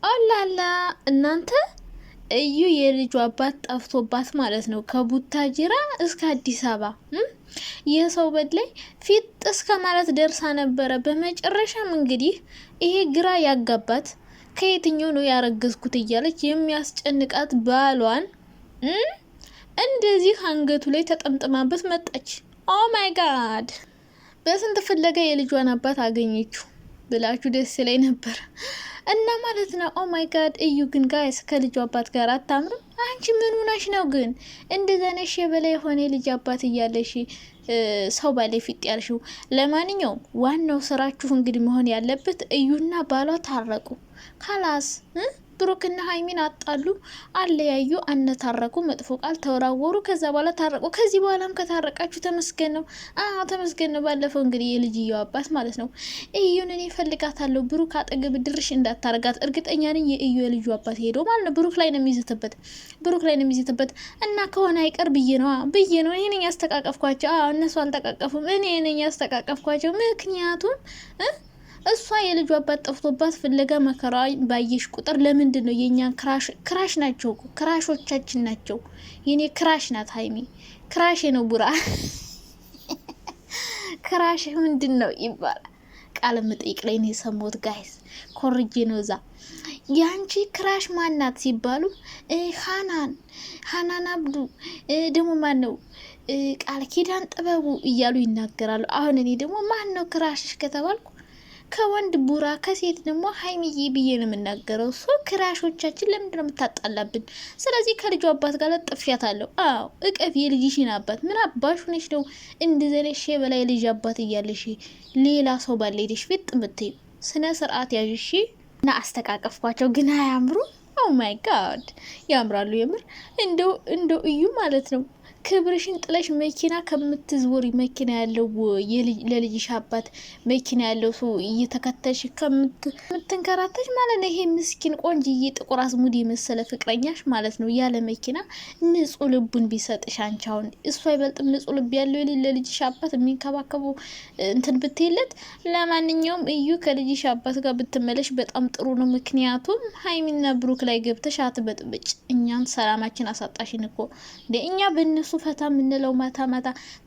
ኦላላ እናንተ እዩ የልጁ አባት ጠፍቶባት ማለት ነው። ከቡታጅራ እስከ አዲስ አበባ የሰው በላይ ፊት እስከ ማለት ደርሳ ነበረ። በመጨረሻም እንግዲህ ይሄ ግራ ያጋባት ከየትኛው ነው ያረገዝኩት እያለች የሚያስጨንቃት ባሏን እንደዚህ አንገቱ ላይ ተጠምጥማበት መጣች። ኦ ማይ ጋድ! በስንት ፍለጋ የልጇን አባት አገኘችው ብላችሁ ደስ ላይ ነበር እና ማለት ነው። ኦ ማይ ጋድ! እዩ ግን ጋይስ ከልጁ አባት ጋር አታምርም? አንቺ ምን ሆነሽ ነው ግን እንደዛ ነሽ? የበላይ የሆነ ልጅ አባት እያለሽ ሰው ባለ ፊት ያልሽው። ለማንኛውም ዋናው ስራችሁ እንግዲህ መሆን ያለበት እዩና ባሏ ታረቁ ካላስ ብሩክና ሀይሚን አጣሉ፣ አለያዩ፣ አነታረቁ፣ መጥፎ ቃል ተወራወሩ። ከዛ በኋላ ታረቁ። ከዚህ በኋላም ከታረቃችሁ ተመስገን ነው። ተመስገን ነው። ባለፈው እንግዲህ የልጅየው አባት ማለት ነው እዩን እኔ ፈልጋታለሁ ብሩክ አጠገብ ድርሽ እንዳታረጋት እርግጠኛ ነኝ የእዩ የልጁ አባት ሄዶ ማለት ነው ብሩክ ላይ ነው የሚይዝትበት እና ከሆነ አይቀር ብዬ ነው እኔ ነኝ ያስተቃቀፍኳቸው። እነሱ አልተቃቀፉም፣ እኔ ነኝ ያስተቃቀፍኳቸው። ምክንያቱም እሷ የልጁ አባት ጠፍቶባት ፍለጋ መከራ ባየሽ ቁጥር ለምንድን ነው የኛን ክራሽ ናቸው ክራሾቻችን ናቸው። የኔ ክራሽ ናት ሀይሚ፣ ክራሽ ነው ቡራ ክራሽ ምንድን ነው ይባላል። ቃል መጠይቅ ላይ ነው የሰማሁት ጋይስ፣ ኮርጄ ነው እዛ። ያንቺ ክራሽ ማናት ሲባሉ ሃናን አብዱ ደግሞ ማን ነው ቃል ኪዳን ጥበቡ እያሉ ይናገራሉ። አሁን እኔ ደግሞ ማን ነው ክራሽሽ ከተባልኩ ከወንድ ቡራ ከሴት ደግሞ ሀይሚዬ ብዬ ነው የምናገረው። እሱ ክራሾቻችን ለምንድን ነው የምታጣላብን? ስለዚህ ከልጁ አባት ጋር ጥፊያት አለው። እቀፍ የልጅሽን አባት። ምን አባሽ ሆነሽ ነው እንደዘነሽ በላይ ልጅ አባት እያለሽ ሌላ ሰው ባለ ሄደሽ ፊት ምትዩ? ስነ ስርዓት ያዥሽ እና አስተቃቀፍኳቸው ግን አያምሩ። ኦ ማይ ጋድ ያምራሉ የምር። እንደው እዩ ማለት ነው ክብርሽን ጥለሽ መኪና ከምትዝወሪ መኪና ያለው ለልጅሽ አባት መኪና ያለው ሰው እየተከተልሽ ከምትንከራተሽ ማለት ነው። ይሄ ምስኪን ቆንጅዬ ጥቁር አዝሙድ የመሰለ ፍቅረኛሽ ማለት ነው ያለ መኪና ንጹህ ልቡን ቢሰጥሽ አንቺ አሁን እሱ አይበልጥም? ንጹህ ልብ ያለው ለልጅሽ አባት የሚንከባከቡ እንትን ብትይለት። ለማንኛውም እዩ ከልጅሽ አባት ጋር ብትመለሽ በጣም ጥሩ ነው። ምክንያቱም ሀይሚና ብሩክ ላይ ገብተሽ አትበጥብጭ። እኛን ሰላማችን አሳጣሽን እኮ እንደ እኛ በእነሱ ፈታ የምንለው ማታ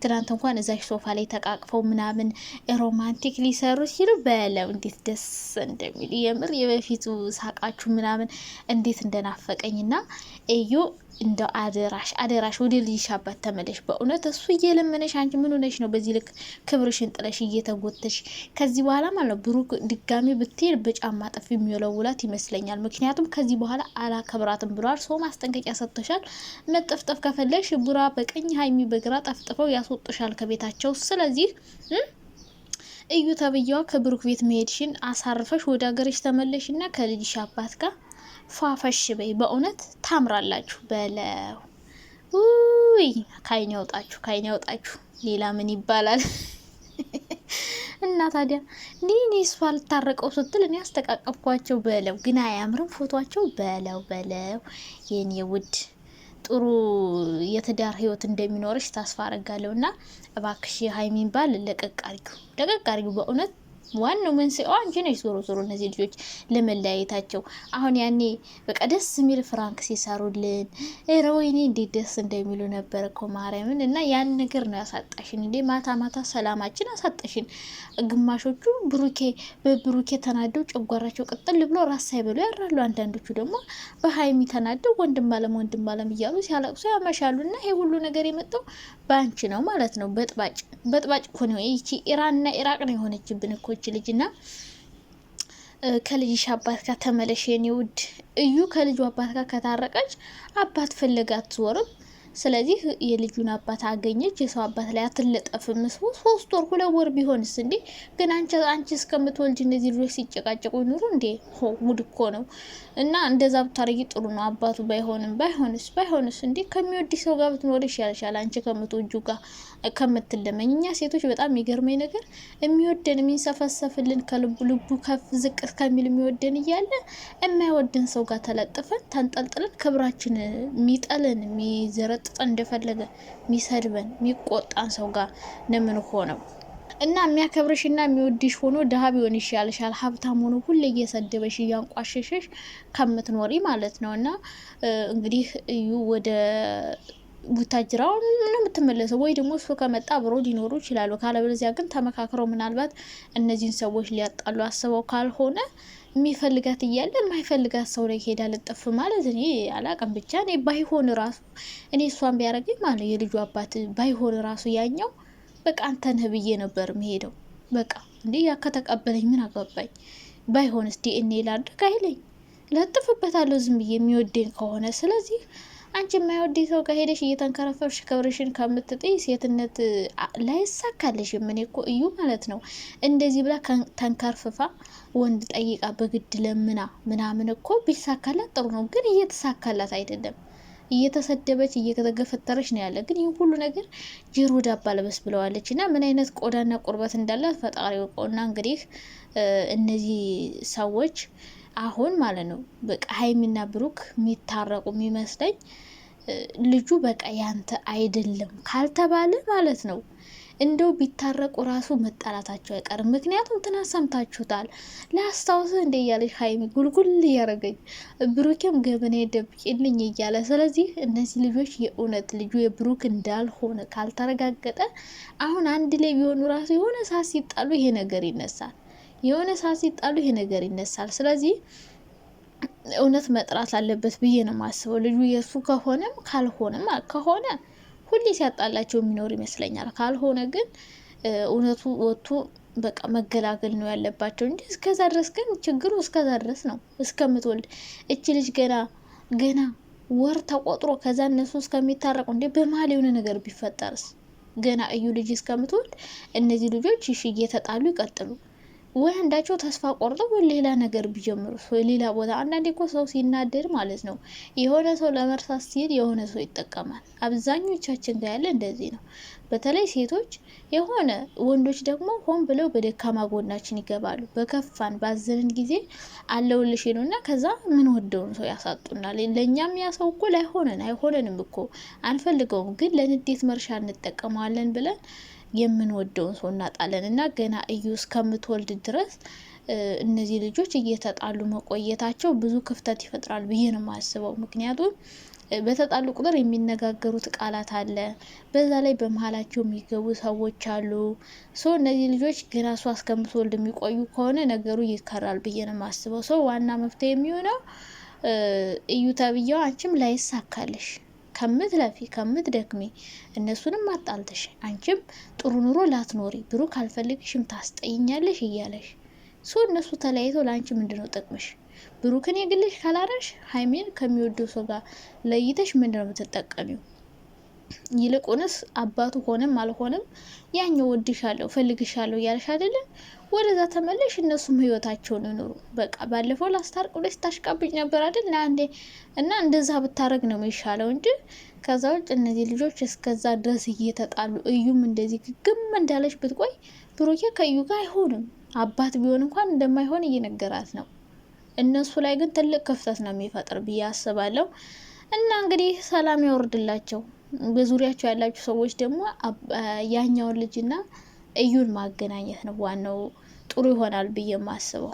ትናንት እንኳን እዛሽ ሶፋ ላይ ተቃቅፈው ምናምን ሮማንቲክ ሊሰሩ ሲሉ በለው እንዴት ደስ እንደሚል የምር የበፊቱ ሳቃችሁ ምናምን እንዴት እንደናፈቀኝና እዩ እንደው አደራሽ ወደ ልጅሽ አባት ተመለሽ። በእውነት እሱ እየለመነሽ አንቺ ምን ሆነሽ ነው በዚህ ልክ ክብርሽን ጥለሽ እየተጎተሽ? ከዚህ በኋላ ማለት ብሩክ ድጋሚ ብትሄድ በጫማ ጥፊ የሚወለውላት ይመስለኛል። ምክንያቱም ከዚህ በኋላ አላከብራትም ብሏል። ሰው ማስጠንቀቂያ ሰጥቶሻል። መጠፍጠፍ ከፈለሽ ቡራ በቀኝ ሀይሚ በግራ ጠፍጥፈው ያስወጡሻል ከቤታቸው። ስለዚህ እዩ ተብያዋ ከብሩክ ቤት መሄድሽን አሳርፈሽ ወደ ሀገርሽ ተመለሽና ከልጅሽ አባት ጋር ፏፈሽ በይ። በእውነት ታምራላችሁ በለው። ውይ ካይን ያውጣችሁ ሌላ ምን ይባላል? እና ታዲያ እኔ እሷ ልታረቀው ስትል እኔ አስተቃቀፍኳቸው በለው። ግን አያምርም ፎቷቸው በለው የኔ ውድ። ጥሩ የትዳር ህይወት እንደሚኖርሽ ተስፋ አረጋለሁ። እና እባክሽ ሀይሚን ባል ለቀቅ አርጊው በእውነት ዋናው መንስኤው አንቺ ነሽ። ዞሮ እነዚህ ልጆች ለመለያየታቸው አሁን ያኔ በቃ ደስ የሚል ፍራንክ ሲሰሩልን ወይኔ እንዴት ደስ እንደሚሉ ነበር እኮ ማርያምን። እና ያን ነገር ነው ያሳጣሽን እንዴ! ማታ ሰላማችን አሳጣሽን። ግማሾቹ በብሩኬ ተናደው ጨጓራቸው ቅጥል ብሎ ራስ ሳይበሉ ያራሉ። አንዳንዶቹ ደግሞ በሀይሚ ተናደው ወንድም አለም እያሉ ሲያለቅሱ ያመሻሉ። እና ይሄ ሁሉ ነገር የመጣው ባንቺ ነው ማለት ነው። በጥባጭ እኮ ነው። ይቺ ኢራንና ኢራቅ ነው የሆነችብን እኮ ልጅና ከልጅሽ አባት ጋር ተመለሽ የኔ ውድ። እዩ ከልጁ አባት ጋር ከታረቀች አባት ፈለጋ አትዞርም። ስለዚህ የልጁን አባት አገኘች። የሰው አባት ላይ አትለጠፍም። 3 ወር 2 ወር ቢሆንስ እንዴ? ግን አንቺ እስከምትወልጅ እነዚህ ልጆች ሲጨቃጨቁ ይኑሩ እንዴ? ሙድ እኮ ነው። እና እንደዛ ብታረጊ ጥሩ ነው። አባቱ ባይሆንስ እንዴ? ከሚወድ ሰው ጋር ብትኖር ይሻልሻል አንቺ ከምትወጁ ጋር ከምትለመኝ። እኛ ሴቶች በጣም የሚገርመኝ ነገር የሚወደን የሚንሰፈሰፍልን ከልቡ ከፍ ዝቅ ከሚል የሚወደን እያለ የማይወደን ሰው ጋር ተለጥፈን ተንጠልጥለን ክብራችን የሚጠልን የሚዘረጥጠን እንደፈለገ የሚሰድበን የሚቆጣን ሰው ጋር ነው ምን ሆነው እና የሚያከብርሽና የሚወድሽ ሆኖ ድሀ ቢሆን ይሻልሻል። ሀብታም ሆኖ ሁሌ እየሰደበሽ እያንቋሸሸሽ ከምትኖሪ ማለት ነው። እና እንግዲህ እዩ ወደ ቡታጅራው ነው የምትመለሰው፣ ወይ ደግሞ እሱ ከመጣ አብሮ ሊኖሩ ይችላሉ። ካለበለዚያ ግን ተመካክረው ምናልባት እነዚህን ሰዎች ሊያጣሉ አስበው ካልሆነ የሚፈልጋት እያለ የማይፈልጋት ሰው ላይ ሄዳ ልጥፍ ማለት እኔ አላቅም። ብቻ እኔ ባይሆን ራሱ እኔ እሷን ቢያደርገኝ ማለት የልጁ አባት ባይሆን ራሱ ያኛው በቃ አንተ ነህ ብዬ ነበር የምሄደው። በቃ እንዴ ያ ከተቀበለኝ ምን አገባኝ? ባይሆንስ ዲኤንኤ ላድርግ አይለኝ፣ ለጥፍበታለሁ ዝም ብዬ የሚወደኝ ከሆነ። ስለዚህ አንቺ የማይወደኝ ሰው ጋር ሄደሽ እየተንከረፈርሽ ክብርሽን ከምትጥይ ሴትነት ላይሳካልሽም። እኔ እኮ እዩ ማለት ነው እንደዚህ ብላ ተንከርፍፋ ወንድ ጠይቃ በግድ ለምና ምናምን እኮ ቢሳካላት ጥሩ ነው፣ ግን እየተሳካላት አይደለም። እየተሰደበች እየተገፈተረች ነው ያለ። ግን ይህ ሁሉ ነገር ጆሮ ዳባ ልበስ ብለዋለች። እና ምን አይነት ቆዳና ቁርበት እንዳላት ፈጣሪ ወቀውና እንግዲህ እነዚህ ሰዎች አሁን ማለት ነው በቃ ሀይሚና ብሩክ የሚታረቁ የሚመስለኝ ልጁ በቃ ያንተ አይደለም ካልተባለ ማለት ነው እንደው ቢታረቁ ራሱ መጣላታቸው አይቀርም። ምክንያቱም ትናንት ሰምታችሁታል። ላስታውስህ እንደ እያለች ሀይሚ ጉልጉል እያረገኝ ብሩኬም ገበና ደብቂልኝ እያለ። ስለዚህ እነዚህ ልጆች የእውነት ልጁ የብሩክ እንዳልሆነ ካልተረጋገጠ አሁን አንድ ላይ ቢሆኑ ራሱ የሆነ ሰዓት ሲጣሉ ይሄ ነገር ይነሳል። ይሄ ነገር ይነሳል። ስለዚህ እውነት መጥራት አለበት ብዬ ነው የማስበው። ልጁ የእሱ ከሆነም ካልሆነም ከሆነ ሁሌ ሲያጣላቸው የሚኖር ይመስለኛል። ካልሆነ ግን እውነቱ ወጥቶ በቃ መገላገል ነው ያለባቸው እንጂ እስከዛ ድረስ ግን ችግሩ እስከዛ ድረስ ነው። እስከምትወልድ እቺ ልጅ ገና ወር ተቆጥሮ ከዛ እነሱ እስከሚታረቁ እንዴ በመሀል የሆነ ነገር ቢፈጠርስ? ገና እዩ ልጅ እስከምትወልድ እነዚህ ልጆች እሺ እየተጣሉ ይቀጥሉ ወይ አንዳቸው ተስፋ ቆርጠው ሌላ ነገር ቢጀምሩ ሌላ ቦታ። አንዳንዴ እኮ ሰው ሲናደድ ማለት ነው የሆነ ሰው ለመርሳት ሲል የሆነ ሰው ይጠቀማል። አብዛኞቻችን ጋር ያለ እንደዚህ ነው። በተለይ ሴቶች የሆነ ወንዶች ደግሞ ሆን ብለው በደካማ ጎናችን ይገባሉ። በከፋን ባዘንን ጊዜ አለውልሽ ነው እና ከዛ ምን ወደውን ሰው ያሳጡናል። ለእኛም ያ ሰው እኮ አይሆነንም እኮ አንፈልገውም፣ ግን ለንዴት መርሻ እንጠቀመዋለን ብለን የምንወደውን ሰው እናጣለን። እና ገና እዩ እስከምትወልድ ድረስ እነዚህ ልጆች እየተጣሉ መቆየታቸው ብዙ ክፍተት ይፈጥራል ብዬ ነው የማስበው። ምክንያቱም በተጣሉ ቁጥር የሚነጋገሩት ቃላት አለ፣ በዛ ላይ በመሀላቸው የሚገቡ ሰዎች አሉ። እነዚህ ልጆች ገና እሷ እስከምትወልድ የሚቆዩ ከሆነ ነገሩ ይከራል ብዬ ነው የማስበው። ዋና መፍትሄ የሚሆነው እዩ ተብዬው አንቺም ላይሳካልሽ ከምትለፊ ከምትደክሚ እነሱንም አጣልተሽ አንቺም ጥሩ ኑሮ ላትኖሪ ብሩክ አልፈልግሽም ታስጠይኛለሽ እያለሽ እነሱ ተለያይተው ለአንቺ ምንድነው ጥቅምሽ? ብሩክን የግልሽ ካላረሽ ሀይሜን ከሚወደው ሰው ጋር ለይተሽ ምንድነው የምትጠቀሚው? ይልቁንስ አባቱ ሆነም አልሆነም ያኛው ወድሻለሁ ፈልግሻለሁ እያለሽ አይደለ? ወደዛ ተመለሽ፣ እነሱም ህይወታቸውን ይኖሩ። በቃ ባለፈው ላስታርቅ ብለሽ ታሽቃብኝ ነበር አይደል? አንዴ እና እንደዛ ብታረግ ነው የሚሻለው እንጂ ከዛ ውጭ እነዚህ ልጆች እስከዛ ድረስ እየተጣሉ እዩም እንደዚህ ግግም እንዳለች ብትቆይ ብሩኬ ከእዩ ጋር አይሆንም። አባት ቢሆን እንኳን እንደማይሆን እየነገራት ነው። እነሱ ላይ ግን ትልቅ ክፍተት ነው የሚፈጥር ብዬ አስባለሁ። እና እንግዲህ ሰላም ያወርድላቸው። በዙሪያቸው ያላችሁ ሰዎች ደግሞ ያኛውን ልጅና እዩን ማገናኘት ነው ዋናው። ጥሩ ይሆናል ብዬ የማስበው።